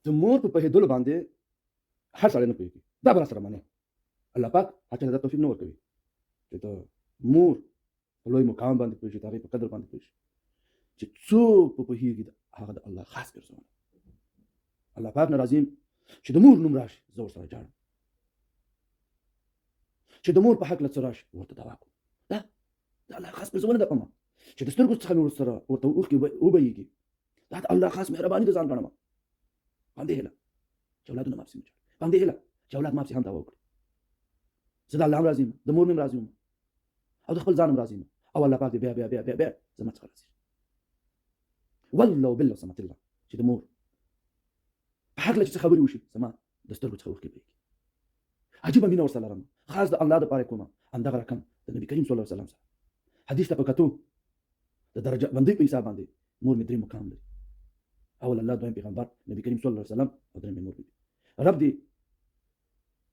د مور په پوهېدلو باندې هر سړی نه پوهېږي. دا به راسره منې. الله پاک هر چا ته دا توفیق نه ورکوي چې د مور په لوی مقام باندې پوه شي، د هغې په قدر باندې پوه شي. چې څوک په پوهېږي هغه د الله خاص ګرځونه. الله پاک نه راضي یم چې د مور نوم راشي زه ورسره ژاړم، چې د مور په هکله څه راشي ورته دعا کوم. دا د الله خاص ګرځونه ده په ما چې د سترګو څخه مې ورسره ورته اوښکې وبهېږي. دا د الله خاص مهرباني د ځان ګڼم. په همدې هیله چې اولادونه ماپسې مې ژاړي، په همدې هیله چې اولاد ماپسې هم دعا وکړي. زه د الله هم راضي یم، د مور مې هم راضي یم، او د خپل ځان هم راضي یم، او الله پاک دې بیا بیا بیا بیا بیا زما څخه راضي شي. والله وبالله صمت الله چې د مور په هکله چې څه خبرې وشي زما د سترګو څخه اوښکې بهېږي. عجیبه مینه ورسره لرم، خاص د الله دپاره یې کومه. همدغه رقم د نبي کریم صلی الله علیه وسلم سره حدیث ته په کتو د درجه بندۍ په حساب باندې مور مې درې مقام لري. اول الله، دویم پیغمبر نبی کریم صلی الله علیه وسلم، او درېیم مې مور بي بي. رب دې